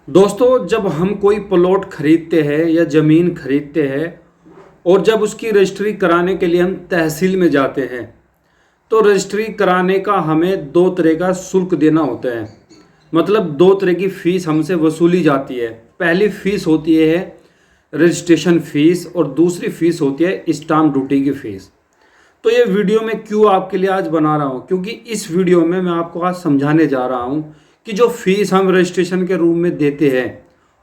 दोस्तों, जब हम कोई प्लॉट खरीदते हैं या ज़मीन खरीदते हैं और जब उसकी रजिस्ट्री कराने के लिए हम तहसील में जाते हैं, तो रजिस्ट्री कराने का हमें दो तरह का शुल्क देना होता है। मतलब दो तरह की फ़ीस हमसे वसूली जाती है। पहली फ़ीस होती है रजिस्ट्रेशन फ़ीस और दूसरी फ़ीस होती है स्टाम्प ड्यूटी की फ़ीस। तो ये वीडियो मैं क्यों आपके लिए आज बना रहा हूँ, क्योंकि इस वीडियो में मैं आपको आज समझाने जा रहा हूँ कि जो फीस हम रजिस्ट्रेशन के रूम में देते हैं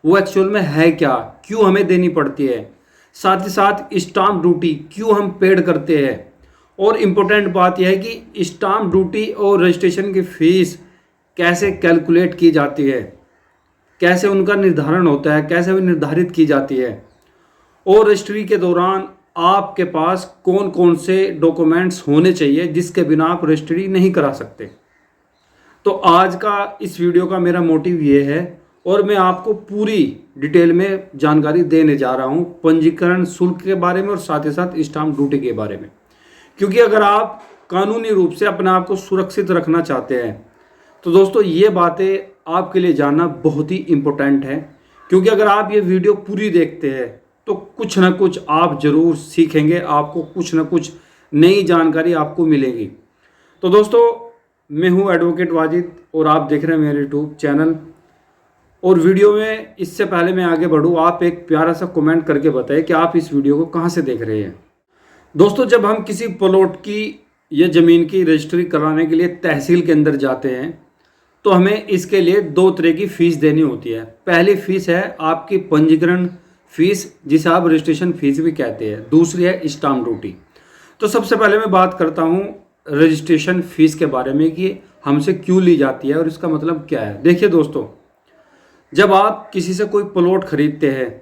वो एक्चुअल में है क्या, क्यों हमें देनी पड़ती है, साथ ही साथ स्टाम्प ड्यूटी क्यों हम पेड करते हैं। और इम्पोर्टेंट बात यह है कि स्टाम्प ड्यूटी और रजिस्ट्रेशन की फ़ीस कैसे कैलकुलेट की जाती है, कैसे उनका निर्धारण होता है, कैसे वो निर्धारित की जाती है, और रजिस्ट्री के दौरान आपके पास कौन कौन से डॉक्यूमेंट्स होने चाहिए जिसके बिना आप रजिस्ट्री नहीं करा सकते। तो आज का इस वीडियो का मेरा मोटिव ये है और मैं आपको पूरी डिटेल में जानकारी देने जा रहा हूँ पंजीकरण शुल्क के बारे में और साथ ही साथ स्टाम्प ड्यूटी के बारे में। क्योंकि अगर आप कानूनी रूप से अपने आप को सुरक्षित रखना चाहते हैं तो दोस्तों ये बातें आपके लिए जानना बहुत ही इम्पोर्टेंट है। क्योंकि अगर आप ये वीडियो पूरी देखते हैं तो कुछ ना कुछ आप ज़रूर सीखेंगे, आपको कुछ ना कुछ नई जानकारी आपको मिलेगी। तो दोस्तों, मैं हूं एडवोकेट वाजिद और आप देख रहे हैं मेरे यूट्यूब चैनल। और वीडियो में इससे पहले मैं आगे बढ़ूं, आप एक प्यारा सा कमेंट करके बताएं कि आप इस वीडियो को कहां से देख रहे हैं। दोस्तों, जब हम किसी प्लॉट की या ज़मीन की रजिस्ट्री कराने के लिए तहसील के अंदर जाते हैं तो हमें इसके लिए दो तरह की फ़ीस देनी होती है। पहली फ़ीस है आपकी पंजीकरण फ़ीस, जिसे आप रजिस्ट्रेशन फ़ीस भी कहते हैं। दूसरी है स्टाम्प ड्यूटी। तो सबसे पहले मैं बात करता हूँ रजिस्ट्रेशन फ़ीस के बारे में कि हमसे क्यों ली जाती है और इसका मतलब क्या है। देखिए दोस्तों, जब आप किसी से कोई प्लॉट खरीदते हैं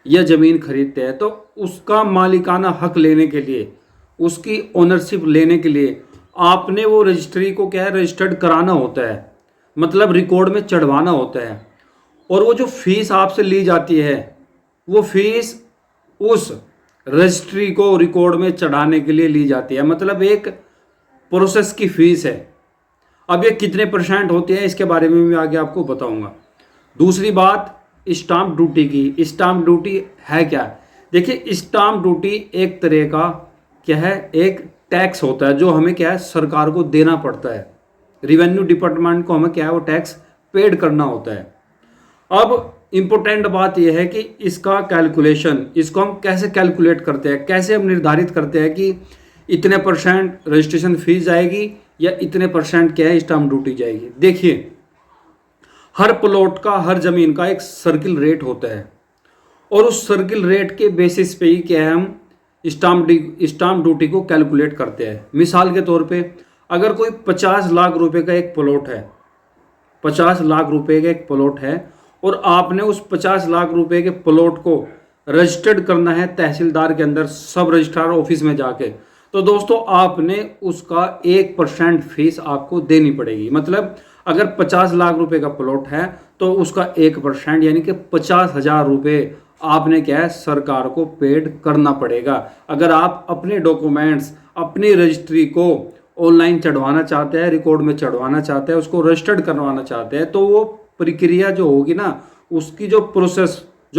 या ज़मीन खरीदते हैं तो उसका मालिकाना हक लेने के लिए, उसकी ओनरशिप लेने के लिए आपने वो रजिस्ट्री को क्या है, रजिस्टर्ड कराना होता है, मतलब रिकॉर्ड में चढ़वाना होता है। और वो जो फीस आपसे ली जाती है वो फीस उस रजिस्ट्री को रिकॉर्ड में चढ़ाने के लिए ली जाती है, मतलब एक प्रोसेस की फ़ीस है। अब ये कितने परसेंट होते हैं इसके बारे में मैं आगे आपको बताऊंगा। दूसरी बात स्टाम्प ड्यूटी की। स्टाम्प ड्यूटी है क्या? देखिए, स्टाम्प ड्यूटी एक तरह का क्या है, एक टैक्स होता है जो हमें क्या है, सरकार को देना पड़ता है। रिवेन्यू डिपार्टमेंट को हमें क्या है, वो टैक्स पेड करना होता है। अब इम्पोर्टेंट बात यह है कि इसका कैलकुलेशन, इसको हम कैसे कैलकुलेट करते हैं, कैसे हम निर्धारित करते हैं कि इतने परसेंट रजिस्ट्रेशन फीस जाएगी या इतने परसेंट क्या है, स्टाम्प ड्यूटी जाएगी। देखिए, हर प्लॉट का, हर ज़मीन का एक सर्किल रेट होता है और उस सर्किल रेट के बेसिस पे ही क्या है, हम स्टाम्प ड्यूटी को कैलकुलेट करते हैं। मिसाल के तौर पे अगर कोई 50 लाख रुपए का एक प्लॉट है, 50 लाख रुपए का एक प्लॉट है और आपने उस 50 लाख रुपए के प्लॉट को रजिस्टर्ड करना है तहसीलदार के अंदर, सब रजिस्ट्रार ऑफिस में जाके, तो दोस्तों आपने उसका 1% फीस आपको देनी पड़ेगी। मतलब अगर 50 लाख रुपए का प्लॉट है तो उसका 1% यानी कि 50,000 रुपये आपने क्या है, सरकार को पेड करना पड़ेगा। अगर आप अपने डॉक्यूमेंट्स, अपनी रजिस्ट्री को ऑनलाइन चढ़वाना चाहते हैं, रिकॉर्ड में चढ़वाना चाहते हैं, उसको रजिस्टर्ड करवाना चाहते हैं, तो वो प्रक्रिया जो होगी ना, उसकी जो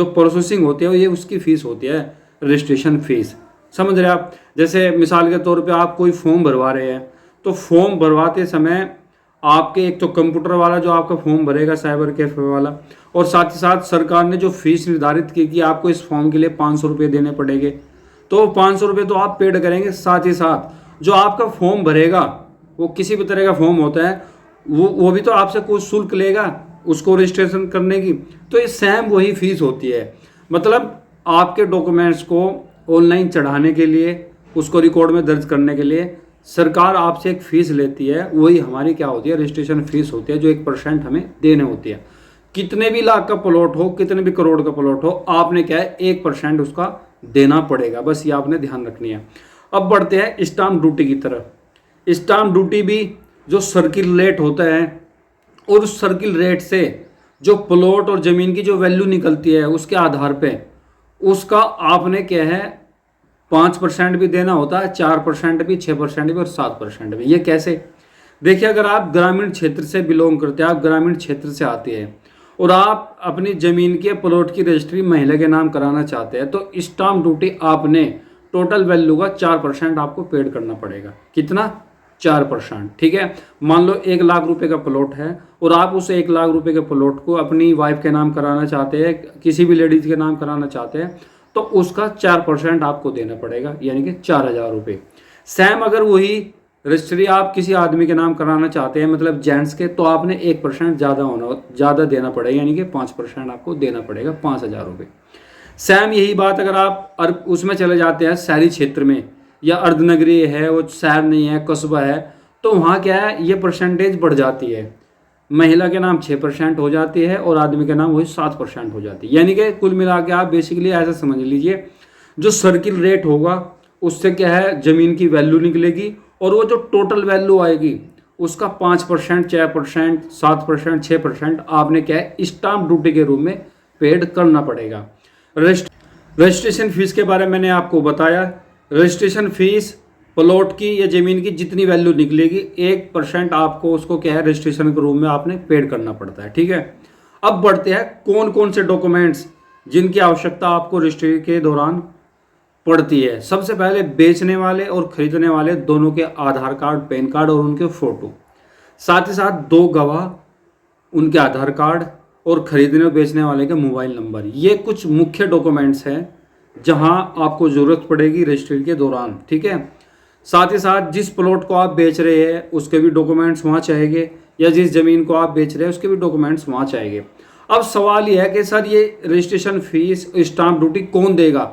प्रोसेसिंग होती है, ये उसकी फ़ीस होती है, रजिस्ट्रेशन फ़ीस। समझ रहे आप? जैसे मिसाल के तौर पे आप कोई फॉर्म भरवा रहे हैं तो फॉर्म भरवाते समय आपके एक तो कंप्यूटर वाला जो आपका फॉर्म भरेगा, साइबर कैफे वाला, और साथ ही साथ सरकार ने जो फीस निर्धारित की कि आपको इस फॉर्म के लिए 500 रुपये देने पड़ेंगे, तो 500 रुपये तो आप पेड करेंगे। साथ ही साथ जो आपका फॉर्म भरेगा, वो किसी भी तरह का फॉर्म होता है, वो भी तो आपसे कुछ शुल्क लेगा उसको रजिस्ट्रेशन करने की। तो ये सेम वही फीस होती है। मतलब आपके डॉक्यूमेंट्स को ऑनलाइन चढ़ाने के लिए, उसको रिकॉर्ड में दर्ज करने के लिए सरकार आपसे एक फ़ीस लेती है, वही हमारी क्या होती है, रजिस्ट्रेशन फ़ीस होती है, जो 1% हमें देने होती है। कितने भी लाख का प्लॉट हो, कितने भी करोड़ का प्लॉट हो, आपने क्या है, 1% उसका देना पड़ेगा। बस ये आपने ध्यान रखनी है। अब बढ़ते हैं स्टाम्प ड्यूटी की तरफ। स्टाम्प ड्यूटी भी जो सर्किल रेट होता है और उस सर्किल रेट से जो प्लॉट और ज़मीन की जो वैल्यू निकलती है उसके आधार पे उसका आपने क्या है, 5% भी देना होता है, 4% भी, 6% भी और 7% भी। ये कैसे? देखिए, अगर आप ग्रामीण क्षेत्र से बिलोंग करते हैं, आप ग्रामीण क्षेत्र से आते हैं और आप अपनी ज़मीन के प्लॉट की रजिस्ट्री महिला के नाम कराना चाहते हैं, तो स्टाम्प ड्यूटी आपने टोटल वैल्यू का 4% आपको पेड करना पड़ेगा। कितना? 4%। ठीक है। मान लो 1 लाख रुपए का प्लॉट है और आप उस 1 लाख रुपए के प्लॉट को अपनी वाइफ के नाम कराना चाहते हैं, किसी भी लेडीज़ के नाम कराना चाहते हैं, तो उसका 4% आपको देना पड़ेगा, यानी कि 4,000 रुपये। सेम अगर वही रजिस्ट्री आप किसी आदमी के नाम कराना चाहते हैं, मतलब जेंट्स के, तो आपने 1% ज़्यादा देना पड़ेगा, यानी कि 5% आपको देना पड़ेगा, 5,000 रुपये। सेम यही बात अगर आप उसमें चले जाते हैं शहरी क्षेत्र में, या अर्धनगरीय है, वो शहर नहीं है, कस्बा है, तो वहाँ क्या है, ये परसेंटेज बढ़ जाती है। महिला के नाम 6% हो जाती है और आदमी के नाम वही 7% हो जाती है। यानी कि कुल मिला के आप बेसिकली ऐसा समझ लीजिए, जो सर्किल रेट होगा उससे क्या है, ज़मीन की वैल्यू निकलेगी, और वो जो टोटल वैल्यू आएगी उसका 5%, 6%, 7%, 6% आपने क्या है, स्टाम्प ड्यूटी के रूप में पेड करना पड़ेगा। रजिस्ट्रेशन फीस के बारे में मैंने आपको बताया। रजिस्ट्रेशन फीस प्लॉट की या ज़मीन की जितनी वैल्यू निकलेगी, 1% आपको उसको क्या है, रजिस्ट्रेशन के रूप में आपने पेड करना पड़ता है। ठीक है। अब बढ़ते हैं कौन कौन से डॉक्यूमेंट्स जिनकी आवश्यकता आपको रजिस्ट्री के दौरान पड़ती है। सबसे पहले बेचने वाले और खरीदने वाले दोनों के आधार कार्ड, पैन कार्ड और उनके फ़ोटो, साथ ही साथ 2 गवाह, उनके आधार कार्ड, और खरीदने और बेचने वाले के मोबाइल नंबर। ये कुछ मुख्य डॉक्यूमेंट्स हैं जहां आपको ज़रूरत पड़ेगी रजिस्ट्री के दौरान। ठीक है। साथ ही साथ जिस प्लॉट को आप बेच रहे हैं उसके भी डॉक्यूमेंट्स वहाँ चाहिए, या जिस ज़मीन को आप बेच रहे हैं उसके भी डॉक्यूमेंट्स वहाँ चाहिए। अब सवाल ये है कि सर ये रजिस्ट्रेशन फीस, स्टाम्प ड्यूटी कौन देगा,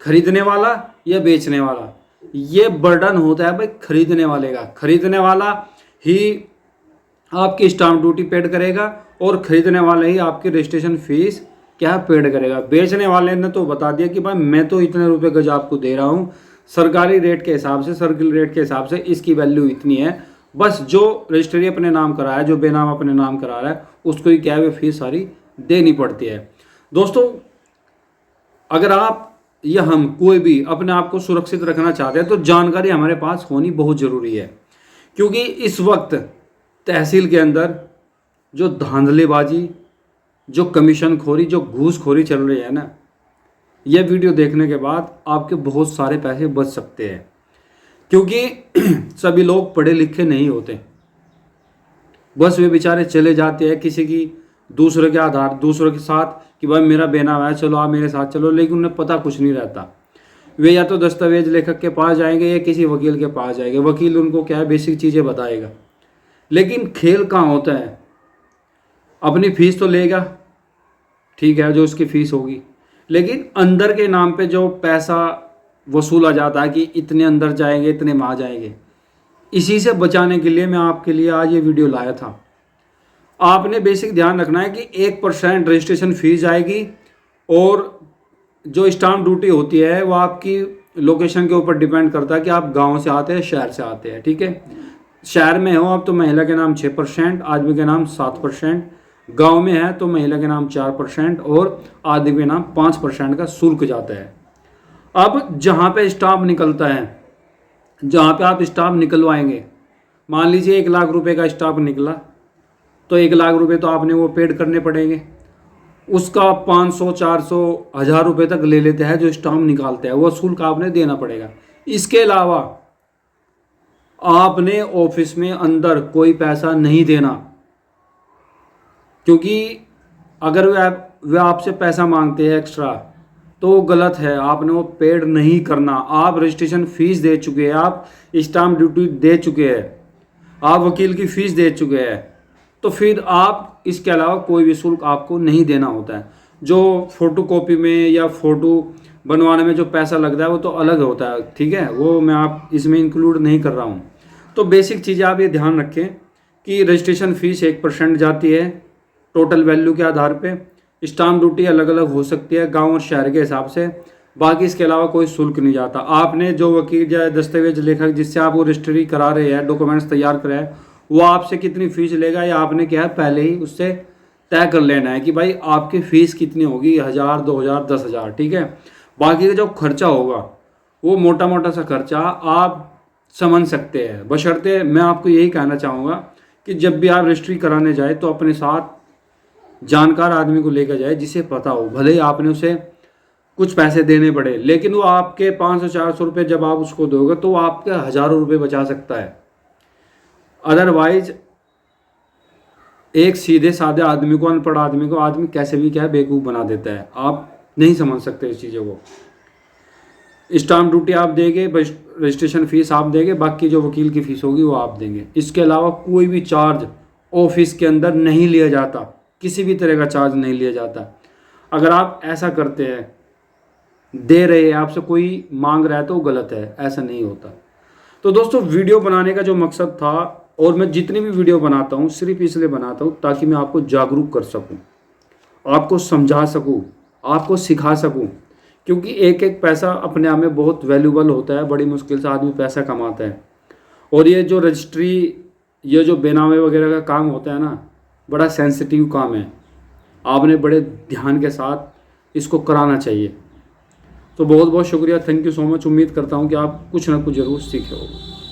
खरीदने वाला या बेचने वाला? ये बर्डन होता है भाई खरीदने वाले का। खरीदने वाला ही आपकी स्टाम्प ड्यूटी पेड करेगा और खरीदने वाला ही आपकी रजिस्ट्रेशन फीस क्या पेड करेगा। बेचने वाले ने तो बता दिया कि भाई मैं तो इतने रुपए गज आपको दे रहा हूँ, सरकारी रेट के हिसाब से, सर्किल रेट के हिसाब से इसकी वैल्यू इतनी है, बस जो रजिस्ट्री अपने नाम करा है, जो बेनाम अपने नाम करा रहा है, उसको ही क्या है, फीस सारी देनी पड़ती है। दोस्तों, अगर आप या हम कोई भी अपने आप को सुरक्षित रखना चाहते हैं तो जानकारी हमारे पास होनी बहुत ज़रूरी है, क्योंकि इस वक्त तहसील के अंदर जो धांधलीबाजी, जो कमीशन खोरी, जो घूसखोरी चल रही है ना, यह वीडियो देखने के बाद आपके बहुत सारे पैसे बच सकते हैं, क्योंकि सभी लोग पढ़े लिखे नहीं होते। बस वे बेचारे चले जाते हैं किसी की दूसरे के आधार, दूसरों के साथ कि भाई मेरा बेनाम है, चलो आप मेरे साथ चलो, लेकिन उन्हें पता कुछ नहीं रहता। वे या तो दस्तावेज लेखक के पास जाएंगे या किसी वकील के पास जाएंगे, वकील उनको क्या है, बेसिक चीज़ें बताएगा। लेकिन खेल कहाँ होता है, अपनी फीस तो लेगा, ठीक है, जो उसकी फ़ीस होगी, लेकिन अंदर के नाम पे जो पैसा वसूला जाता है कि इतने अंदर जाएंगे, इतने में आ जाएंगे, इसी से बचाने के लिए मैं आपके लिए आज ये वीडियो लाया था। आपने बेसिक ध्यान रखना है कि 1% रजिस्ट्रेशन फीस आएगी, और जो स्टाम्प ड्यूटी होती है वो आपकी लोकेशन के ऊपर डिपेंड करता है कि आप गांव से आते हैं, शहर से आते हैं। ठीक है। शहर में हो आप तो महिला के नाम 6%, आदमी के नाम 7%, गांव में है तो महिला के नाम 4% और आदमी के नाम 5% का शुल्क जाता है। अब जहाँ पे स्टाम्प निकलता है, जहाँ पे आप स्टाम्प निकलवाएंगे, मान लीजिए 1 लाख रुपए का स्टाम्प निकला, तो 1 लाख रुपए तो आपने वो पेड करने पड़ेंगे। उसका 500, 400, 1000 रुपये तक ले लेते हैं जो स्टाम्प निकालते हैं, वो शुल्क आपने देना पड़ेगा। इसके अलावा आपने ऑफिस में अंदर कोई पैसा नहीं देना, क्योंकि अगर वे आपसे पैसा मांगते हैं एक्स्ट्रा तो वो गलत है, आपने वो पेड नहीं करना। आप रजिस्ट्रेशन फीस दे चुके हैं, आप स्टाम्प ड्यूटी दे चुके हैं, आप वकील की फ़ीस दे चुके हैं, तो फिर आप इसके अलावा कोई भी शुल्क आपको नहीं देना होता है। जो फ़ोटो कॉपी में या फ़ोटो बनवाने में जो पैसा लगता है वो तो अलग होता है, ठीक है, वो मैं आप इसमें इंक्लूड नहीं कर रहा हूँ। तो बेसिक चीज़ें आप ये ध्यान रखें कि रजिस्ट्रेशन फ़ीस 1% जाती है टोटल वैल्यू के आधार पे। स्टाम्प ड्यूटी अलग अलग हो सकती है गांव और शहर के हिसाब से, बाकी इसके अलावा कोई शुल्क नहीं जाता। आपने जो वकील या दस्तावेज लेखक जिससे आप वो रजिस्ट्री करा रहे हैं, डॉक्यूमेंट्स तैयार कर रहे हैं, वो आपसे कितनी फ़ीस लेगा या आपने क्या है पहले ही उससे तय कर लेना है कि भाई आपकी फ़ीस कितनी होगी, 1000, 2000, 10,000, ठीक है। बाकी का जो खर्चा होगा वो मोटा मोटा सा खर्चा आप समझ सकते हैं। बशर्ते मैं आपको यही कहना चाहूँगा कि जब भी आप रजिस्ट्री कराने जाए तो अपने साथ जानकार आदमी को लेकर जाए जिसे पता हो, भले ही आपने उसे कुछ पैसे देने पड़े, लेकिन वो आपके 500-400 रुपये जब आप उसको दोगे तो वो आपके हज़ारों रुपये बचा सकता है। अदरवाइज एक सीधे साधे आदमी को, अनपढ़ आदमी को आदमी कैसे भी क्या है बेवकूफ़ बना देता है। आप नहीं समझ सकते इस चीज़ों को। स्टाम्प ड्यूटी आप देंगे, रजिस्ट्रेशन फ़ीस आप देंगे, बाकी जो वकील की फ़ीस होगी वो आप देंगे। इसके अलावा कोई भी चार्ज ऑफिस के अंदर नहीं लिया जाता, किसी भी तरह का चार्ज नहीं लिया जाता। अगर आप ऐसा करते हैं, दे रहे हैं, आपसे कोई मांग रहा है तो वो गलत है, ऐसा नहीं होता। तो दोस्तों वीडियो बनाने का जो मकसद था, और मैं जितनी भी वीडियो बनाता हूँ सिर्फ इसलिए बनाता हूँ ताकि मैं आपको जागरूक कर सकूँ, आपको समझा सकूँ, आपको सिखा सकूँ। क्योंकि एक एक पैसा अपने आप में बहुत वैल्यूबल होता है, बड़ी मुश्किल से आदमी पैसा कमाता है। और ये जो रजिस्ट्री, ये जो बेनामे वगैरह का काम होता है ना, बड़ा सेंसिटिव काम है, आपने बड़े ध्यान के साथ इसको कराना चाहिए। तो बहुत बहुत शुक्रिया, थैंक यू सो मच। उम्मीद करता हूँ कि आप कुछ ना कुछ ज़रूर सीखे होंगे।